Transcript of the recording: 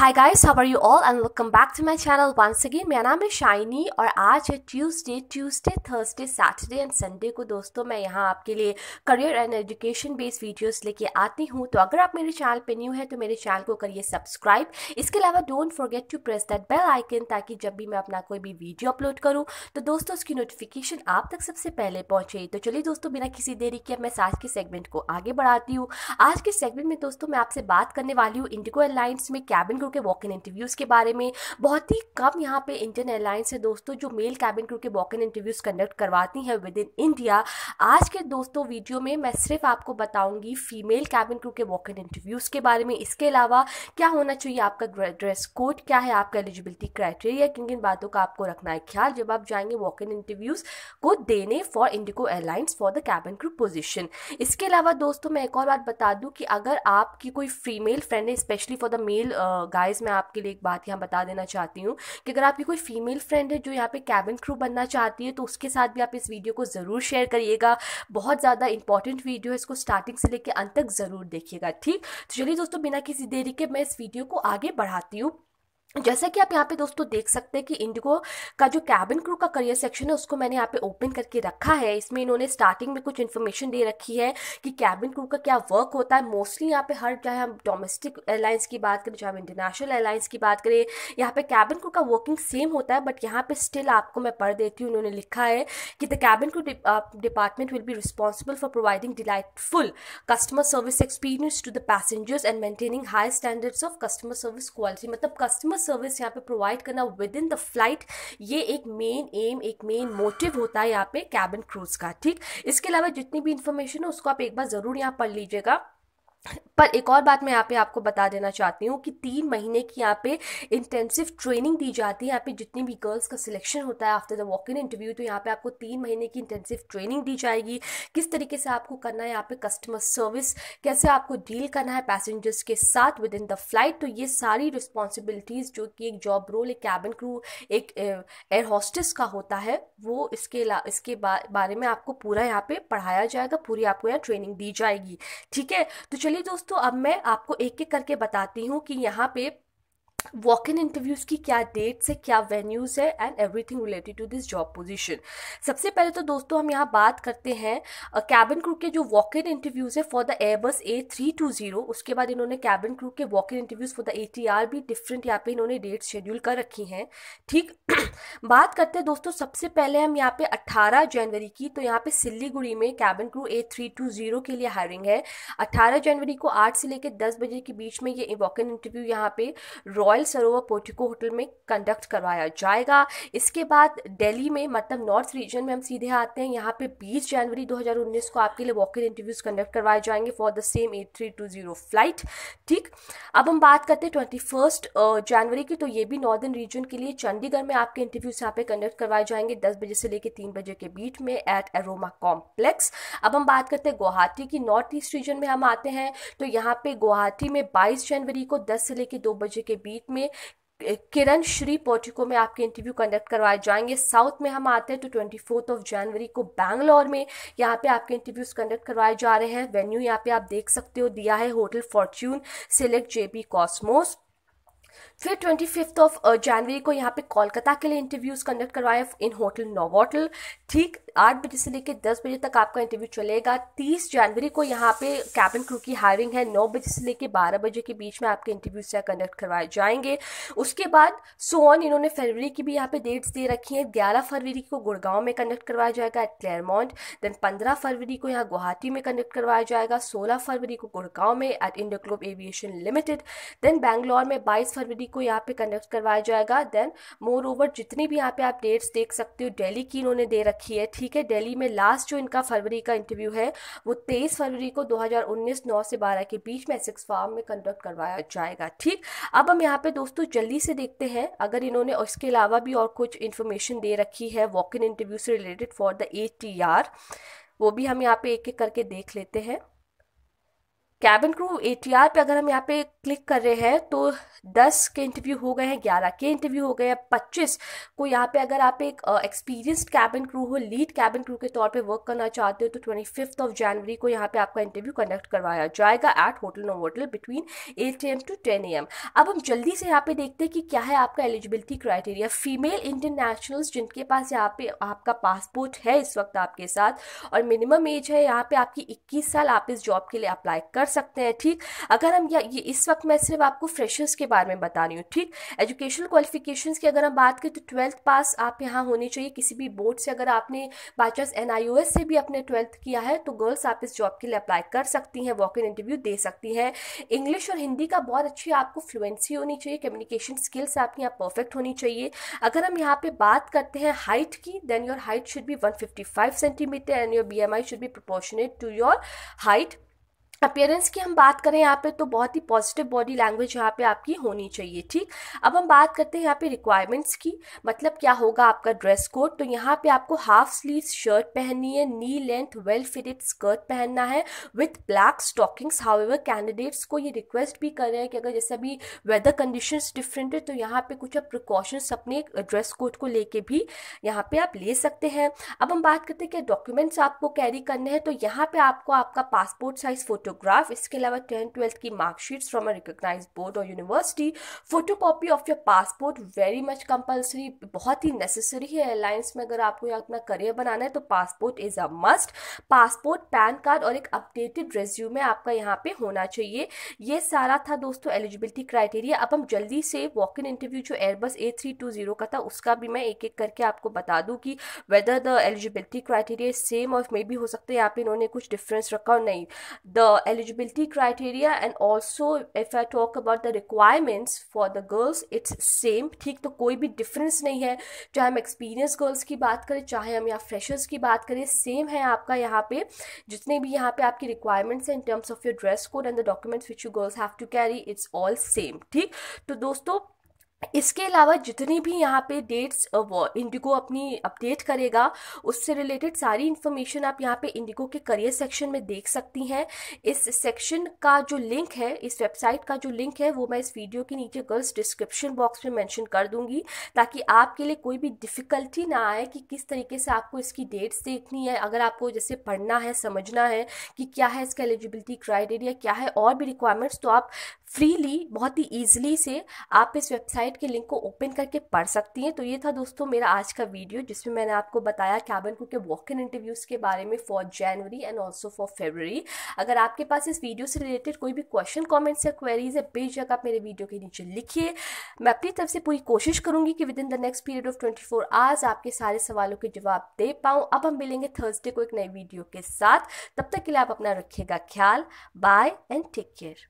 Hi guys, how are you all and welcome back to my channel once again. मेरा नाम है शाइनी और आज है Tuesday, Thursday, Saturday and Sunday को दोस्तों मैं यहाँ आपके लिए career and education based videos लेके आती हूँ। तो अगर आप मेरे चैनल पे न्यू है तो मेरे चैनल को करिए सब्सक्राइब। इसके अलावा don't forget to press that bell icon ताकि जब भी मैं अपना कोई भी वीडियो अपलोड करूँ तो दोस्तों उसकी नोटिफिकेशन आप तक सबसे पहले पहुँचे। तो चलिए दोस्तों, बिना किसी देरी के मैं आज के सेगमेंट को आगे बढ़ाती हूँ। आज के सेगमेंट में दोस्तों मैं आपसे बात करने वाली हूँ इंडिगो एयरलाइंस में कैबिन क्रू के वॉक इन इंटरव्यूज़ के बारे में। बहुत ही कम यहाँ पे इंडियन एयरलाइंस है दोस्तों जो मेल कैबिन क्रू के वॉक इन इंटरव्यूज़ कंडक्ट करवाती हैं विद इन इंडिया। आज के दोस्तों वीडियो में मैं सिर्फ आपको बताऊंगी फीमेल कैबिन क्रू के वॉक इन इंटरव्यूज़ के बारे में। इसके अलावा क्या होना चाहिए, आपका ड्रेस कोड क्या है, आपका एलिजिबिलिटी क्राइटेरिया, किन किन बातों का आपको रखना है ख्याल जब आप जाएंगे वॉक इन इंटरव्यूज़ को देने for Indigo airlines for the cabin crew position. इसके अलावा दोस्तों मैं एक और बात बता दूं कि अगर आपकी कोई फीमेल फ्रेंड है, specially for the male guys, मैं आपके लिए एक बात यहाँ बता देना चाहती हूँ कि अगर आपकी कोई फीमेल फ्रेंड है जो यहाँ पे कैबिन क्रू बनना चाहती है तो उसके साथ भी आप इस वीडियो को ज़रूर शेयर करिएगा। बहुत ज़्यादा इंपॉर्टेंट वीडियो है, इसको स्टार्टिंग से लेकर अंत तक ज़रूर देखिएगा। ठीक, तो चलिए दोस्तों बिना किसी देरी के मैं इस वीडियो को आगे बढ़ाती हूँ। जैसा कि आप यहाँ पे दोस्तों देख सकते हैं कि इंडिगो का जो कैबिन क्रू का करियर सेक्शन है उसको मैंने यहाँ पे ओपन करके रखा है। इसमें इन्होंने स्टार्टिंग में कुछ इन्फॉर्मेशन दे रखी है कि कैबिन क्रू का क्या वर्क होता है। मोस्टली यहाँ पे हर, चाहे हम डोमेस्टिक एयरलाइंस की बात करें चाहे हम इंटरनेशनल एयरलाइंस की बात करें, यहाँ पे कैबिन क्रू का वर्किंग सेम होता है। बट यहाँ पे स्टिल आपको मैं पढ़ देती हूँ, उन्होंने लिखा है कि the cabin crew department will be responsible for providing delightful customer service experience to the passengers and maintaining high standards of customer service quality. मतलब कस्टमर सर्विस यहाँ पे प्रोवाइड करना विद इन द फ्लाइट, ये एक main M, एक main motive होता है यहाँ पे कैबिन क्रूज का। ठीक, इसके अलावा जितनी भी इंफॉर्मेशन है उसको आप एक बार जरूर यहाँ पढ़ लीजिएगा। पर एक और बात मैं यहाँ पे आपको बता देना चाहती हूँ कि 3 महीने की यहाँ पे इंटेंसिव ट्रेनिंग दी जाती है। यहाँ पे जितनी भी गर्ल्स का सिलेक्शन होता है after the walk in interview, तो यहाँ पे आपको 3 महीने की इंटेंसिव ट्रेनिंग दी जाएगी। किस तरीके से आपको करना है यहाँ पे कस्टमर सर्विस, कैसे आपको डील करना है पैसेंजर्स के साथ विद इन द फ्लाइट। तो ये सारी रिस्पॉन्सिबिलिटीज़ जो कि एक जॉब रोल, एक कैबिन क्रू, एक एयर होस्टेस का होता है, वो इसके बारे में आपको पूरा यहाँ पे पढ़ाया जाएगा, पूरी आपको यहाँ ट्रेनिंग दी जाएगी। ठीक है, तो चलिए दोस्तों अब मैं आपको एक एक करके बताती हूँ कि यहाँ पे वॉक इन इंटरव्यूज़ की क्या डेट्स है, क्या वेन्यूज़ है and everything related to this job position. सबसे पहले तो दोस्तों हम यहाँ बात करते हैं कैबिन क्रू के जो वॉक इन इंटरव्यूज़ है फॉर द एयरबस A320। उसके बाद इन्होंने कैबिन क्रू के walk in interviews for the ATR भी डिफरेंट यहाँ पे इन्होंने डेट शेड्यूल कर रखी हैं। ठीक, बात करते हैं दोस्तों सबसे पहले हम यहाँ पे 18 जनवरी की। तो यहाँ पे सिल्लीगुड़ी में कैबिन क्रू A320 के लिए हायरिंग है। 18 जनवरी को 8 से लेकर 10 बजे के बीच में ये वॉक इन इंटरव्यू यहाँ पे रॉयल सरोवर पोर्टिको होटल में कंडक्ट करवाया जाएगा। इसके बाद दिल्ली में, मतलब नॉर्थ रीजन में हम सीधे आते हैं, यहाँ पे 20 जनवरी 2019 को आपके लिए वॉक इन इंटरव्यूज कंडक्ट करवाए जाएंगे for the same A320 flight. ठीक, अब हम बात करते हैं 21 जनवरी की। तो ये भी नॉर्दर्न रीजन के लिए चंडीगढ़ में आपके इंटरव्यूज यहाँ पे कंडक्ट करवाए जाएंगे 10 बजे से लेकर 3 बजे के बीच में एट एरोमा कॉम्प्लेक्स। अब हम बात करते हैं गुवाहाटी की, नॉर्थ ईस्ट रीजन में हम आते हैं। तो यहाँ पे गुवाहाटी में 22 जनवरी को 10 से लेकर 2 बजे के बीच में किरण श्री पोर्टिको में आपके इंटरव्यू कंडक्ट करवाए जाएंगे। साउथ में हम आते हैं तो 24 जनवरी को बैंगलोर में यहाँ पे आपके इंटरव्यूज कंडक्ट करवाए जा रहे हैं। वेन्यू यहाँ पे आप देख सकते हो दिया है hotel Fortune select JP Cosmos. फिर 25 जनवरी को यहाँ पे कोलकाता के लिए इंटरव्यूज कंडक्ट करवाए इन होटल नोवोटल। ठीक, 8 बजे से लेकर 10 बजे तक आपका इंटरव्यू चलेगा। 30 जनवरी को यहाँ पे कैबिन क्रू की हायरिंग है, 9 बजे से लेकर 12 बजे के बीच में आपके इंटरव्यूज कंडक्ट करवाए जाएंगे। उसके बाद सोन इन्होंने फरवरी की भी यहाँ पे डेट्स दे रखी हैं। 11 फरवरी को गुड़गांव में कंडक्ट करवाया जाएगा एट क्लेयरमॉन्ट। देन 15 फरवरी को यहाँ गुवाहाटी में कंडक्ट करवाया जाएगा। 16 फरवरी को गुड़गांव में at Indoglobe aviation limited. Then Bangalore में 22 फरवरी को यहाँ पे कंडक्ट करवाया जाएगा। देन मोर ओवर जितनी भी यहाँ पे आप डेट्स देख सकते हो दिल्ली की इन्होंने दे रखी है। ठीक है, दिल्ली में लास्ट जो इनका फरवरी का इंटरव्यू है वो 23 फरवरी को 2019 9 से 12 के बीच में एसेक्स फार्म में कंडक्ट करवाया जाएगा। ठीक, अब हम यहाँ पे दोस्तों जल्दी से देखते हैं अगर इन्होंने इसके अलावा भी और कुछ इन्फॉर्मेशन दे रखी है वॉक इन इंटरव्यू से रिलेटेड फॉर द ATR, वो भी हम यहाँ पे एक एक करके देख लेते हैं। कैबिन क्रू ATR पे अगर हम यहाँ पे क्लिक कर रहे हैं तो 10 के इंटरव्यू हो गए हैं, 11 के इंटरव्यू हो गए हैं, 25 को यहाँ पे अगर आप एक एक्सपीरियंस्ड कैबिन क्रू हो, लीड कैबिन क्रू के तौर पे वर्क करना चाहते हो तो 25 जनवरी को यहाँ पे आपका इंटरव्यू कंडक्ट करवाया जाएगा eight hotel Novotel between 8 AM to 10 AM। अब हम जल्दी से यहाँ पे देखते हैं कि क्या है आपका eligibility criteria. Female Indian nationals जिनके पास यहाँ पे आपका पासपोर्ट है इस वक्त आपके साथ और मिनिमम एज है यहाँ पे आपकी 21 साल, आप इस जॉब के लिए अप्लाई कर सकते हैं। ठीक, अगर हम ये इस वक्त मैं सिर्फ आपको फ्रेशर्स के बारे में बता रही हूँ। ठीक, एजुकेशनल क्वालिफिकेशंस की अगर हम बात करें तो 12th पास आप यहाँ होने चाहिए किसी भी बोर्ड से। अगर आपने बाई चांस NIOS से भी अपने 12th किया है तो गर्ल्स आप इस जॉब के लिए अप्लाई कर सकती हैं, वॉक इन इंटरव्यू दे सकती हैं। इंग्लिश और हिंदी का बहुत अच्छी आपको फ्लुएंसी होनी चाहिए, कम्युनिकेशन स्किल्स आपकी यहाँ परफेक्ट होनी चाहिए। अगर हम यहाँ पे बात करते हैं हाइट की, then your height should be 155 centimetre and your BMI should be proportionate to your height. Appearance की हम बात करें यहाँ पे तो बहुत ही पॉजिटिव बॉडी लैंग्वेज यहाँ पे आपकी होनी चाहिए। ठीक, अब हम बात करते हैं यहाँ पे रिक्वायरमेंट्स की, मतलब क्या होगा आपका ड्रेस कोड। तो यहाँ पे आपको हाफ स्लीव शर्ट पहननी है, नी लेंथ वेल फिटेड स्कर्ट पहनना है with black stockings. However candidates को ये रिक्वेस्ट भी कर रहे हैं कि अगर जैसे अभी वेदर कंडीशंस डिफरेंट है तो यहाँ पे कुछ प्रिकॉशंस अपने ड्रेस कोड को लेके भी यहाँ पे आप ले सकते हैं। अब हम बात करते हैं कि डॉक्यूमेंट्स आपको कैरी करने हैं, तो यहाँ पे आपको आपका पासपोर्ट साइज फोटोग्राफ, इसके अलावा 10th-12th की marksheets from a recognised board और university, photocopy of your passport very much compulsory, बहुत ही नेसेसरी है एयरलाइंस में। अगर आपको अपना करियर बनाना है तो passport is a must. Passport, pan card और एक अपडेटेड रेज्यूमे आपका यहाँ पे होना चाहिए। ये सारा था दोस्तों एलिजिबिलिटी क्राइटेरिया। अब हम जल्दी से वॉक इन इंटरव्यू जो एयरबस A320 का था उसका भी मैं एक एक करके आपको बता दूं कि whether the eligibility criteria same और मे भी हो सकता है यहाँ पे इन्होंने कुछ डिफरेंस रखा और नहीं। The eligibility criteria and also if I talk about the requirements for the girls it's same। ठीक, तो कोई भी डिफरेंस नहीं है, चाहे हम एक्सपीरियंस गर्ल्स की बात करें चाहे हम यहाँ फ्रेशर्स की बात करें, सेम है आपका यहाँ पे जितने भी यहाँ पे आपकी रिक्वायरमेंट्स हैं in terms of your dress code and the documents which you girls have to carry, it's all same. ठीक, तो दोस्तों इसके अलावा जितनी भी यहाँ पे डेट्स इंडिगो अपनी अपडेट करेगा उससे रिलेटेड सारी इन्फॉर्मेशन आप यहाँ पे इंडिगो के करियर सेक्शन में देख सकती हैं। इस सेक्शन का जो लिंक है, इस वेबसाइट का जो लिंक है वो मैं इस वीडियो के नीचे गर्ल्स डिस्क्रिप्शन बॉक्स में मेंशन कर दूंगी ताकि आपके लिए कोई भी डिफ़िकल्टी ना आए कि किस तरीके से आपको इसकी डेट्स देखनी है। अगर आपको जैसे पढ़ना है, समझना है कि क्या है इसका एलिजिबिलिटी क्राइटेरिया, क्या है और भी रिक्वायरमेंट्स, तो आप फ्रीली बहुत ही ईजिली से आप इस वेबसाइट के लिंक को ओपन करके पढ़ सकती हैं। तो ये था दोस्तों मेरा आज का वीडियो जिसमें मैंने आपको बताया कैबिन क्रू के वॉक इन इंटरव्यूज़ के बारे में for January and also for February. अगर आपके पास इस वीडियो से रिलेटेड कोई भी क्वेश्चन, कमेंट्स या क्वेरीज है बेशक आप मेरे वीडियो के नीचे लिखिए। मैं अपनी तरफ से पूरी कोशिश करूंगी कि with in the next period of 24 hours आपके सारे सवालों के जवाब दे पाऊँ। अब हम मिलेंगे थर्सडे को एक नई वीडियो के साथ, तब तक के लिए आप अपना रखिएगा ख्याल। Bye and take care.